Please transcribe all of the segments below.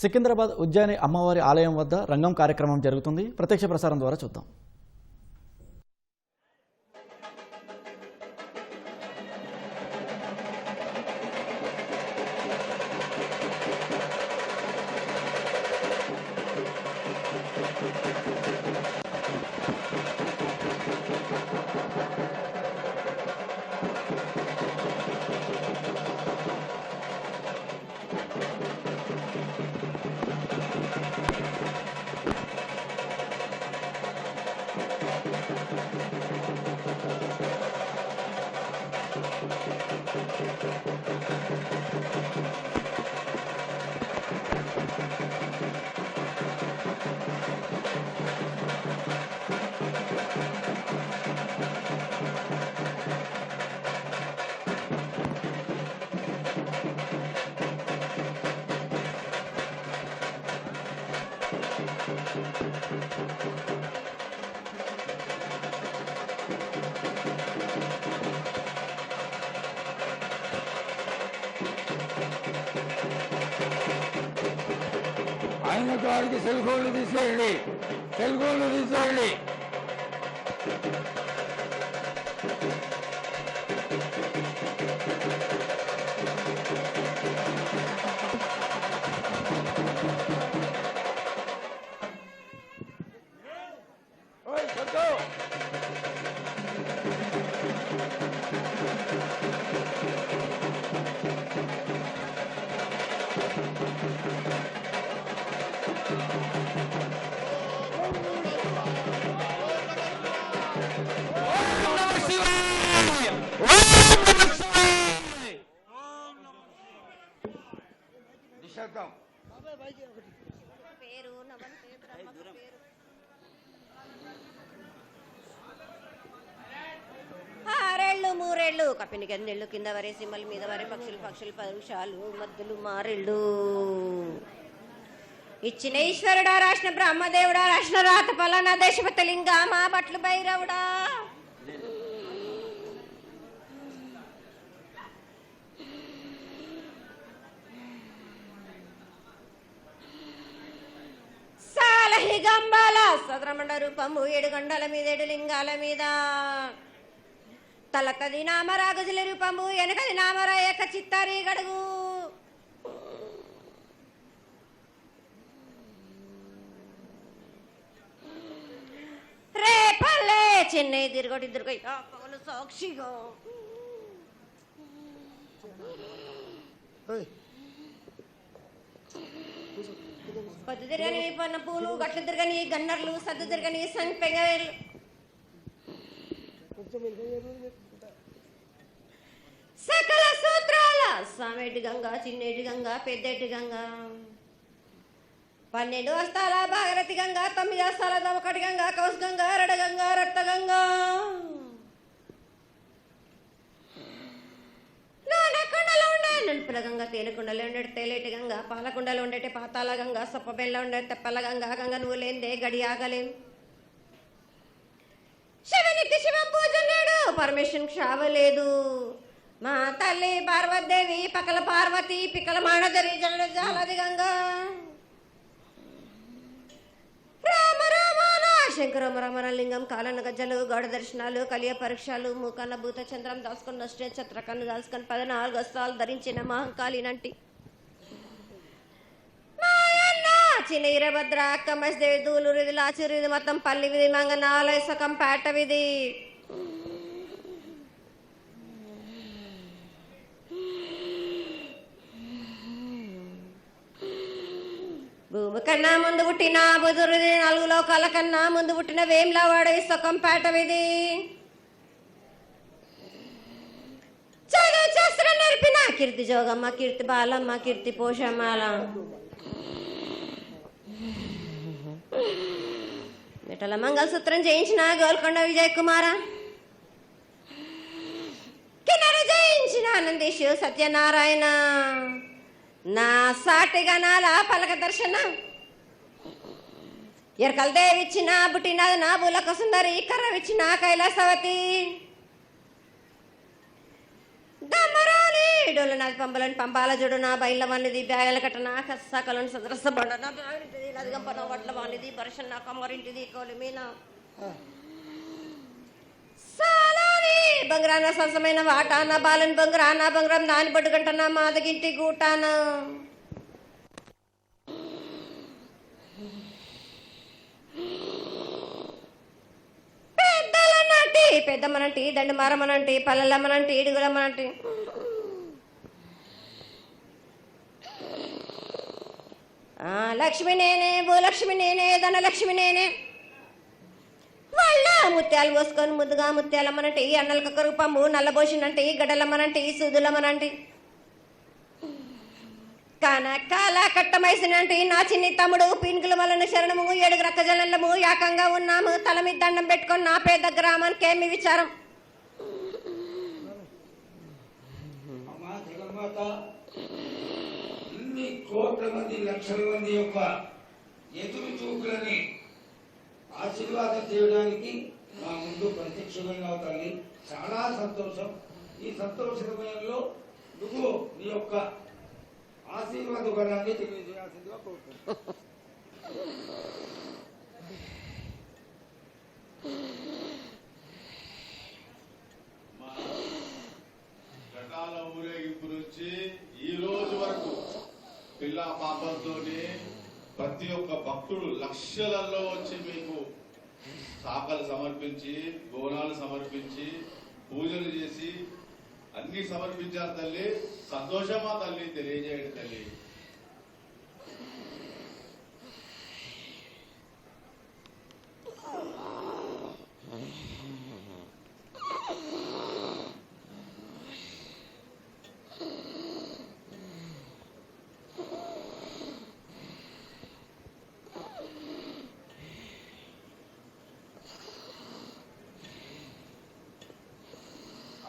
సికింద్రాబాద్ ఉజ్జయిని అమ్మవారి ఆలయం వద్ద రంగం కార్యక్రమం జరుగుతుంది. ప్రత్యక్ష ప్రసారం ద్వారా చూద్దాం. ఆయన గారికి సెల్గోళ్ళు తీసేయండి, సెల్గోళ్ళు తీసేయండి. ఆరేళ్ళు మూరేళ్ళు కప్పిని గందెళ్ళు కింద వరే సిమ్మల మీద వరే పక్షులు పరుషాలు మద్దులు మారేళ్ళు ఇచ్చిన ఈశ్వరుడా రాసిన బ్రహ్మదేవుడా రాసిన రాత పలానా దేశపతి లింగా మా బట్లు భైరవుడా సాలహి గంబాల సదరమండ రూపము 7 గండల మీద 7 లింగాల మీద తలకది నామరా గజుల రూపము వెనకది నామరా ఏక చిత్తారి గడుగు రేపల్లే చెన్నై తిరుగొట్టి పగలు సాక్షిగా పొద్దు తిరగని పన్న పూలు గట్లు తిరగని గన్నర్లు సద్దు తిరగని సంపెంగలు సకల సూత్రాల సామేటి గంగా చిన్నేటి గంగా పెద్దేటి గంగా 12 హస్తాల భాగరథి గంగా 9 హస్తాల దమకటి గంగా కౌస్ గంగా రడ గంగా రక్త గంగా నానకుండలో ఉండే నలుపుల గంగా తేనెకుండలో ఉండే తేలేటి గంగా పాలకుండలో ఉండేటి పాతాల గంగా సొప్పబెల్ల ఉండే తెప్పల గంగా గంగ నువ్వు లేందే గడి ఆగలేం శివునికి శివం పూజ లేడు పరమేశ్వరుని క్షావలేదు మా తల్లి పార్వతీదేవి పకల పార్వతి పికల మానదరి జల జాలది గంగా రామ రామాల శంకర రమణ లింగం కాలన గజ్జలు గౌడ దర్శనాలు కలియ పరీక్షలు మూకన్న భూత చంద్రం దాసుకొని నష్ట ఛత్రకన్ను దాసుకొని 14 హస్తాలు ధరించిన మహంకాళినంటి చిన్న ఈరభద్ర అక్క మసిదేవి దూలు విధి లాచిరు విధి మొత్తం పల్లి విధి మంగనాలయ సకం పేట విధి భూమి కన్నా ముందు పుట్టిన బుధురుది 4 లోకాల కన్నా ముందు పుట్టిన వేమ్లవాడ సకం పేట విధి చదువు శాస్త్రం నేర్పిన కీర్తి జోగమ్మ కీర్తి బాలమ్మ కీర్తి పోషమాల మిఠల మంగళసూత్రం చేయించిన గోల్కొండ విజయ్ కుమార కిన్నెర జయించిన ఆనందీషు సత్యనారాయణ నా సాటిగా నాల పలక దర్శన ఎరకల దేవిచ్చిన బుట్టినది నా బులక సుందరి కర్రవిచ్చిన కైలాసవతి కమ్మరాని డోలు నాది పంపలని పంపాల జోడు నా బయళ్ళ వానిది బ్యాగల కట్ట నా కసకలను సదరస బండ నా బ్యాగింటిది లదిగంపన వడ్ల వానిది బరషన్ నా కమ్మరింటిది కోలిమీన సాలాని బంగారాన సరసమైన వాటాన బాలని బంగారాన బంగారం దాని బడ్డుగంట నా మాదగింటి గూటాన పెద్దలనంటి పెద్దమ్మనంటి దండు మారమ్మనంటి పల్లెలమ్మనంటి ఇడుగులమ్మనంటి లక్ష్మి నేనే భూలక్ష్మి నేనే ధనలక్ష్మి నేనే వాళ్ళ ముత్యాలు పోసుకొని ముద్దుగా ముత్యాలమ్మనంటే అన్నల కక్కరు పంపు నల్లబోసినంటే గడ్డలమ్మనంటే సూదులమ్మనంటే కాల కట్టమైసినంటే నా చిన్ని తమ్ముడు పీనుకుల వలన శరణము 7 రక్కజల్లము ఏకంగా ఉన్నాము తల మీద దండం పెట్టుకొని నా పేద గ్రామానికి ఏమి విచారం అమ్మా జగన్మాత ఇన్ని కోట్ల మంది లక్షల మంది యొక్క ఎదురు చూపులని ఆశీర్వాదం చేయడానికి మా ముందు ప్రత్యక్షమైన తల్లి చాలా సంతోషం. ఈ సంతోష సమయంలో నువ్వు నీ యొక్క ఆశీర్వాద గుణాన్ని తెలియజేయాల్సిందిగా కోరుతున్నాను. ఘటాల ఊరేగింపు నుంచి ఈ రోజు వరకు పిల్ల పాపంతోనే ప్రతి ఒక్క భక్తుడు లక్షలలో వచ్చి మీకు శాఖలు సమర్పించి బోనాలు సమర్పించి పూజలు చేసి అన్ని సమర్పించారు తల్లి. సంతోషమా తల్లి తెలియజేయండి తల్లి.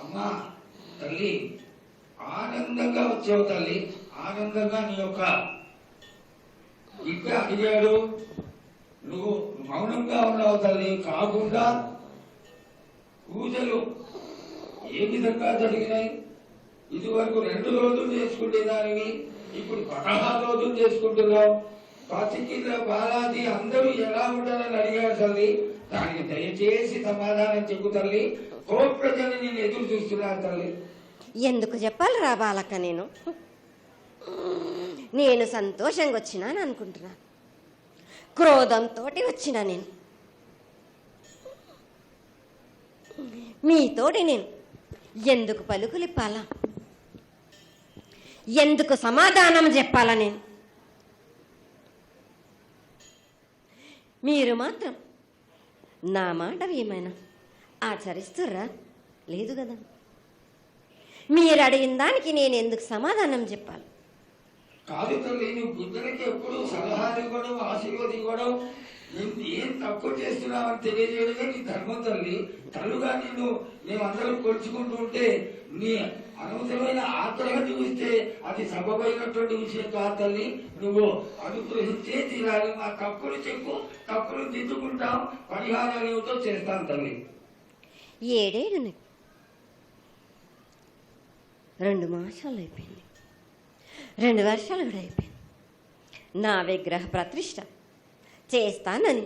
అమ్మా తల్లి ఆనందంగా వచ్చావు తల్లి. ఆనందంగా నీ యొక్క బిడ్డ అడిగాడు, నువ్వు మౌనంగా ఉన్నావు తల్లి. కాకుండా పూజలు ఏ విధంగా జరిగినాయి? ఇదివరకు 2 రోజులు చేసుకునేదానివి, ఇప్పుడు 16 రోజులు చేసుకుంటున్నావు. పసికిల బాలాజీ అందరూ ఎలా ఉండాలని అడిగాడు తల్లి. దానికి దయచేసి సమాధానం చెప్పు తల్లి. కోట్ల జనం నేను ఎదురు చూస్తున్నాను తల్లి. ఎందుకు చెప్పాలి రా బాలక్క, నేను సంతోషంగా వచ్చినాను అనుకుంటున్నాను. క్రోధంతో వచ్చినా నేను మీతోటి నేను ఎందుకు పలుకులిప్పాలా, ఎందుకు సమాధానం చెప్పాలా? నేను మీరు మాత్రం నా మాట ఏమైనా ఆచరిస్తుర్రా? లేదు కదా. మీరు అడిగిన దానికి నేను ఎందుకు సమాధానం చెప్పాలి? కాదు తల్లి, నువ్వు బిడ్డలకి ఎప్పుడు సలహాలు ఇవ్వడం, ఆశీర్వాదం ఇవ్వడం, ఏం తక్కువ చేస్తున్నావని తెలియజేయడమే నీ ధర్మం తల్లి. తల్లుగా మేమందరం కొలుచుకుంటూ ఉంటే నీ అనవసరమైన ఆగ్రహం చూపిస్తే అది సబబైనటువంటి విషయం కాదు తల్లి. నువ్వు అనుగ్రహించే తీరాలి. మా తప్పులు చెప్పు, తప్పులు దిద్దుకుంటాం, పరిహారాలు ఏమిటో చేస్తాను తల్లి. 7 ఏళ్ళు 2 మాసాలు అయిపోయింది, 2 వర్షాలు కూడా అయిపోయింది. నా విగ్రహ ప్రతిష్ట చేస్తానని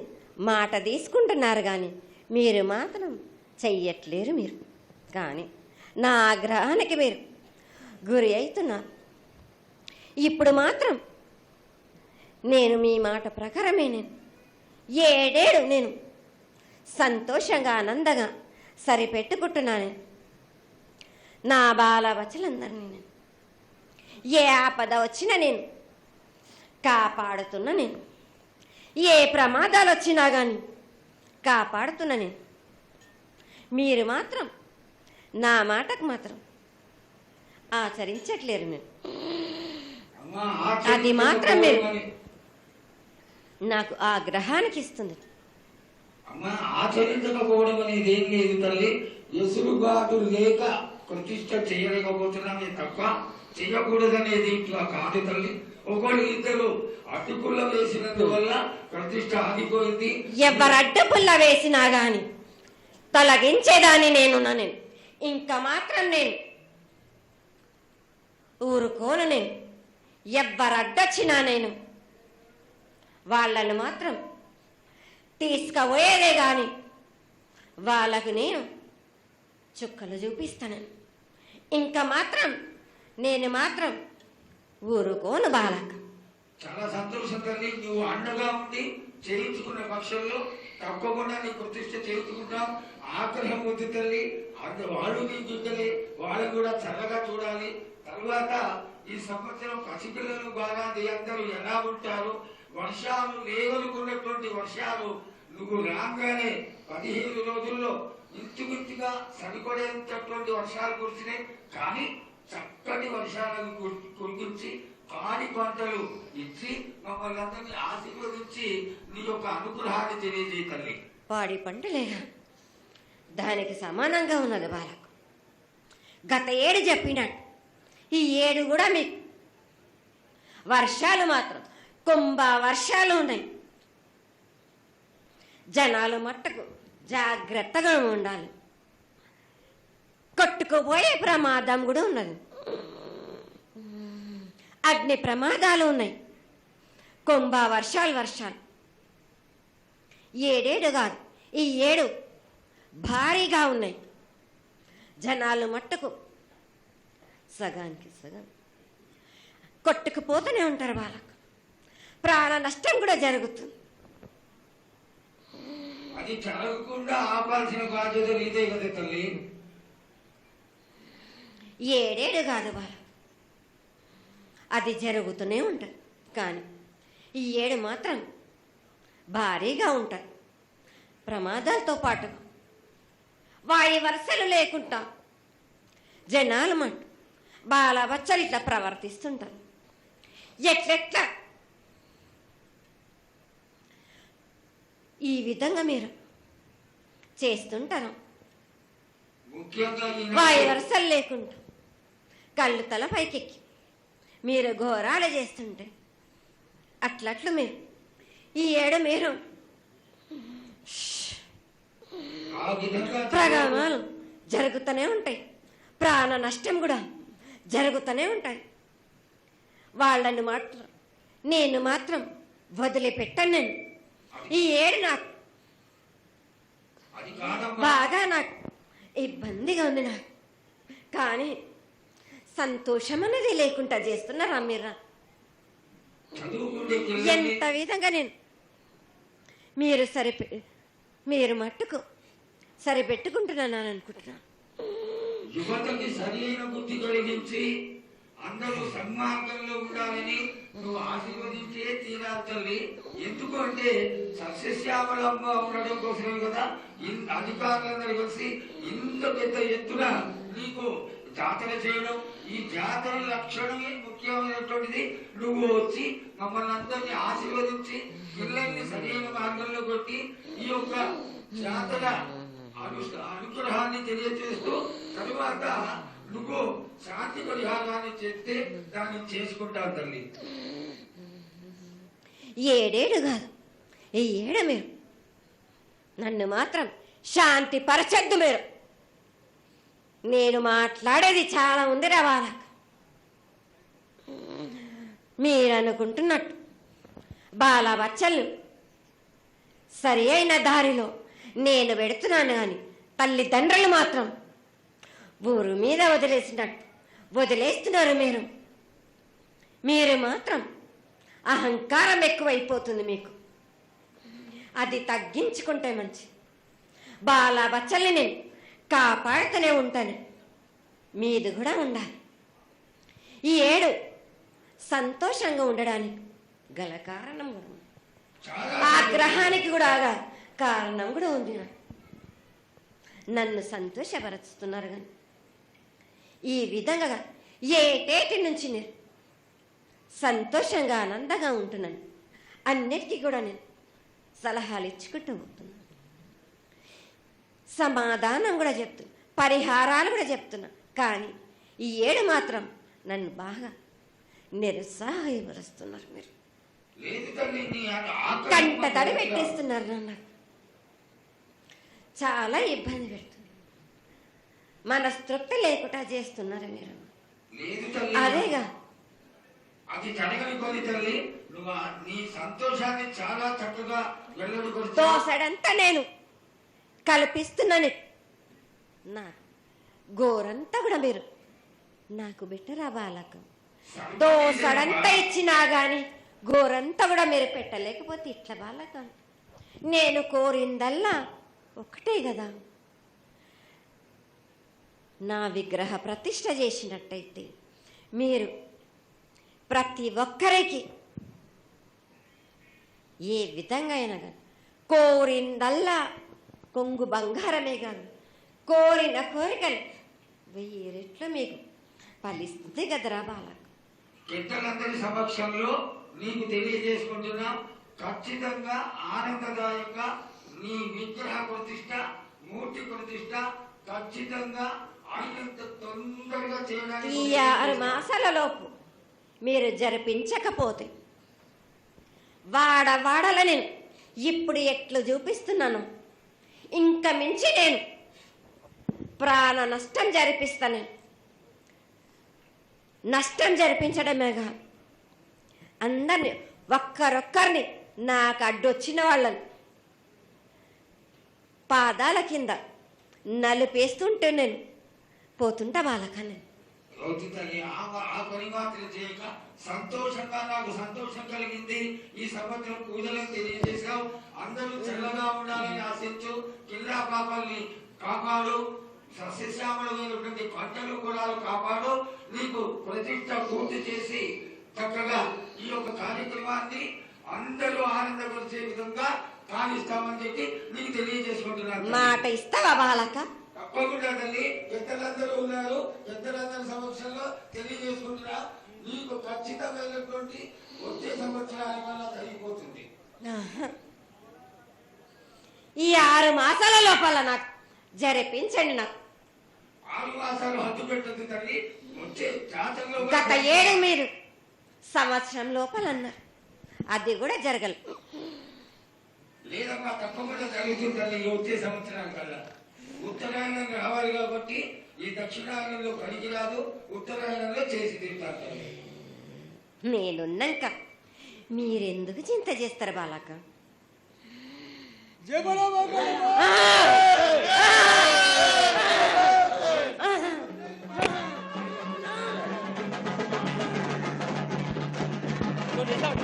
మాట తీసుకుంటున్నారు కానీ మీరు మాత్రం చెయ్యట్లేరు. మీరు కానీ నా ఆగ్రహానికి మీరు గురి అవుతున్నారు. ఇప్పుడు మాత్రం నేను మీ మాట ప్రకారమే 7 ఏళ్ళు నేను సంతోషంగా ఆనందంగా సరిపెట్టుకుంటున్నాను. నా బాల బచ్చలందరినీ నేను ఏ ఆపద వచ్చినా నేను కాపాడుతున్నా. నేను ఏ ప్రమాదాలు వచ్చినా కానీ కాపాడుతున్నా. నేను మీరు మాత్రం నా మాటకు మాత్రం ఆచరించట్లేరు. నేను అది మాత్రం మీరు నాకు ఆగ్రహానికి ఇస్తుంది. అమ్మా, ఆచరించకపోవడం అనేది ఏం లేదు తల్లి. ఎసురుబాటు లేక ప్రతిష్ట చేయలేకపోతున్నామే తప్ప చేయకూడదనేది ఇట్లా కాదు తల్లి. ఒకళ్ళు ఇద్దరు అడ్డుపుల్ల వేసినందువల్ల ప్రతిష్ట ఆగిపోయింది. ఎవరు అడ్డుపుల్ల వేసినా గాని తొలగించేదాన్ని నేను. ఇంకా మాత్రం నేను ఊరుకోను నేను. ఎవ్వరడ్డొచ్చినా నేను వాళ్ళను మాత్రం తీసుకుపోయేదే గాని వాళ్ళకు నేను చుక్కలు చూపిస్తాను. ఇంకా మాత్రం నేను మాత్రం ఊరుకోను బాలక. చాలా సంతోషం తల్లి. నువ్వు అండగా ఉండి చేయించుకున్న పక్షంలో తప్పకుండా నీ ప్రతిష్ట చేయించుకుంటాం. ఆగ్రహం వద్దు తల్లి. వాళ్ళు నీ బిడ్డలే, వాళ్ళు కూడా చల్లగా చూడాలి. తర్వాత ఈ సంవత్సరం పసిపిల్లలు బాగా అందరూ ఎలా ఉంటారు, వర్షాలు లేవనుకున్నటువంటి వర్షాలు నువ్వు రాగానే 15 రోజుల్లో ఇంచుమించుగా సరిపడేటటువంటి వర్షాలు కురిసినాయి. కానీ చక్కటి వర్షాలను కురిపించి పాడి పంటలు ఇచ్చి మమ్మల్ని అందరినీ ఆశీర్వదించి నీ యొక్క అనుగ్రహాన్ని తెలియజేయ తల్లి. పాడి పంటలేగా దానికి సమానంగా ఉన్నది బాలకు. గత ఏడు చెప్పినట్టు ఈ ఏడు కూడా మీకు వర్షాలు మాత్రం కుంభ వర్షాలు ఉన్నాయి. జనాలు మట్టుకు జాగ్రత్తగా ఉండాలి. కొట్టుకుపోయే ప్రమాదం కూడా ఉన్నది. అగ్ని ప్రమాదాలు ఉన్నాయి. కుంభ వర్షాలు ఏడేడు కాదు, ఈ ఏడు భారీగా ఉన్నాయి. జనాలు మట్టుకు సగానికి సగం కొట్టుకుపోతూనే ఉంటారు. వాళ్ళకు ప్రాణ నష్టం కూడా జరుగుతుంది. అది జరగకుండా ఆపాల్సిన బాధ్యత నీదే కదా తల్లి. ఏడేడు కాదు వాళ్ళు, అది జరుగుతూనే ఉంటుంది. కానీ ఈ ఏడు మాత్రం భారీగా ఉంటాయి. ప్రమాదాలతో పాటు వాయు వరుసలు లేకుండా జనాలు మట్టు బాలబచ్చలు ఇట్లా ప్రవర్తిస్తుంటారు. ఎట్లెట్లా ఈ విధంగా మీరు చేస్తుంటారు. వాయు వరుసలు లేకుండా కళ్ళు తల పైకెక్కి మీరు ఘోరాలు చేస్తుంటే అట్లట్లు మీరు ఈ ఏడు మీరు ప్రమాదాలు జరుగుతూనే ఉంటాయి. ప్రాణ నష్టం కూడా జరుగుతూనే ఉంటాయి. వాళ్ళని మాత్రం నేను మాత్రం వదిలిపెట్టాను. నేను ఈ ఏడు నాకు బాగా నాకు ఇబ్బందిగా ఉంది. నాకు కానీ సంతోషం అనేది లేకుండా చేస్తున్నారా మీరు? ఎంత విధంగా నేను మీరు మట్టుకు సరిపెట్టుకుంటున్నాను అనుకుంటున్నాను. యువతకి సరైన బుద్ధి కలిగించి అందరూ సన్మార్గంలో ఉండాలని నువ్వు ఆశీర్వదించే తీరాలి తల్లి. ఎందుకు అంటే సస్యశ్యామలంగా ఉండడం కోసమే కదా అధికారులందరూ కలిసి ఇంత పెద్ద ఎత్తున నీకు జాతర చేయడం. ఈ జాతర లక్షణమే ముఖ్యమైనటువంటిది. నువ్వు వచ్చి మమ్మల్ని అందరినీ ఆశీర్వదించి పిల్లల్ని సరైన మార్గంలో కొట్టి ఈ యొక్క జాతర అనుగ్రహాన్ని తెలియజేస్తూ తరువాత నువ్వు శాంతి పరిహారాన్ని చేస్తే దాన్ని చేసుకుంటావు తల్లి. ఏడేడు కాదు, ఈ ఏడు మీరు నన్ను మాత్రం శాంతి పరచద్దు. నేను మాట్లాడేది చాలా ఉంది రావాల. మీరు అనుకుంటున్నట్టు బాలబచ్చలను సరి అయిన దారిలో నేను పెడుతున్నాను. కానీ తల్లిదండ్రులు మాత్రం ఊరు మీద వదిలేస్తున్నారు. మీరు మాత్రం అహంకారం ఎక్కువైపోతుంది మీకు. అది తగ్గించుకుంటే మంచి. బాలబచ్చల్ని నేను కాపాడుతూనే ఉంటాను. మీది కూడా ఉండాలి. ఈ ఏడు సంతోషంగా ఉండడానికి గల కారణం కూడా ఉంది. ఆగ్రహానికి కూడా కారణం కూడా ఉంది. నన్ను సంతోషపరుస్తున్నారు. కానీ ఈ విధంగా ఏటేటి నుంచి నేను సంతోషంగా ఆనందంగా ఉంటున్నాను. అన్నిటికీ కూడా నేను సలహాలు ఇచ్చుకుంటూ ఉంటున్నాను. సమాధానం కూడా చెప్తున్నా, పరిహారాలు కూడా చెప్తున్నా. కానీ ఈ ఏడు మాత్రం నన్ను బాగా నిరుత్సాహపరుస్తున్నారు. మీరు కంట తడి పెట్టేస్తున్నారు. నన్ను చాలా ఇబ్బంది పెడుతున్నారు. మనస్తృప్తి లేకుండా చేస్తున్నారు. మీరు లేదు తల్లి, అదేగా అది జరగని తల్లి. నువ్వు నీ సంతోషాన్ని చాలా చక్కగా వెల్లడికొచ్చు. దోసడంతా నేను కల్పిస్తున్నాను. నా గోరంతా కూడా మీరు నాకు పెట్టరా బాలక. దోసడంతా ఇచ్చినా గాని గోరంతా కూడా మీరు పెట్టలేకపోతే ఇట్లా బాలక. నేను కోరిందల్లా ఒకటే కదా, నా విగ్రహ ప్రతిష్ఠ చేసినట్టయితే మీరు ప్రతి ఒక్కరికి ఏ విధంగా అయినా కానీ కోరిందల్లా కొంగు బంగారమే కాదు, కోరిన కోరికలు 1000 రెట్లు మీకు ఫలిస్తుంది కదరా బాలక. పెద్దలందరి సమక్షంలో నీకు తెలియజేసుకుంటున్నాం, ఖచ్చితంగా ఆనందదాయంగా నీ విగ్రహ ప్రతిష్ట, మూర్తి ప్రతిష్ట ఖచ్చితంగా అయినంత తొందరగా ఈ చేయడానికి 6 మాసాల లోపు మీరు జరిపించకపోతే వాడవాడల నేను ఇప్పుడు ఎట్లు చూపిస్తున్నాను, ఇంకా మించి నేను ప్రాణ నష్టం జరిపిస్తాను. నష్టం జరిపించడమే కాదు, అందరిని ఒక్కరొక్కరిని నాకు అడ్డొచ్చిన వాళ్ళని పాదాల కింద నలిపేస్తుంటే నేను పోతుంటా బాలకని. రోజు తల్లి ఆ పని మాత్రం చేయక సంతోషంగా నాకు సంతోషం కలిగింది. ఈ సంవత్సరం పూజలను తెలియజేశావు. అందరూ చల్లగా ఉండాలని ఆశించు. కిల్లా పాపాలని కాపాడు. సస్యశ్యామలమైనటువంటి పంటలు కూడా కాపాడు. నీకు ప్రతిష్ట పూర్తి చేసి చక్కగా ఈ యొక్క కార్యక్రమాన్ని అందరూ ఆనందపరిచే విధంగా కానిస్తామని చెప్పి నీకు తెలియజేసుకుంటున్నాను. మాట ఇస్తావా బాలక? తప్పకుండా తల్లి. పెద్దలందరూ ఉన్నారు, పెద్దలందరి సమక్షంలో తెలియజేసుకుంటున్నా. నీకు ఖచ్చితమైనటువంటి వచ్చే సంవత్సరాల వల్ల జరిగిపోతుంది. ఈ 6 మాసాల లోపల నాకు జరిపించండి. నాకు 6 మాసాలు హద్దు పెట్టదు తల్లి. వచ్చే జాతరలో గత 7 మీరు సంవత్సరం లోపలన్నారు, అది కూడా జరగలేదు. లేదమ్మా, తప్పకుండా జరుగుతుంది తల్లి. వచ్చే సంవత్సరాల కల్లా ఉత్తరాయణం రావాలి కాబట్టి ఈ దక్షిణాయనంలో పనికి రాదు, ఉత్తరాయణంలో చేసి తీరుతారు తల్లి. నేనున్నాక మీరెందుకు చింత చేస్తారు బాలక? Good result,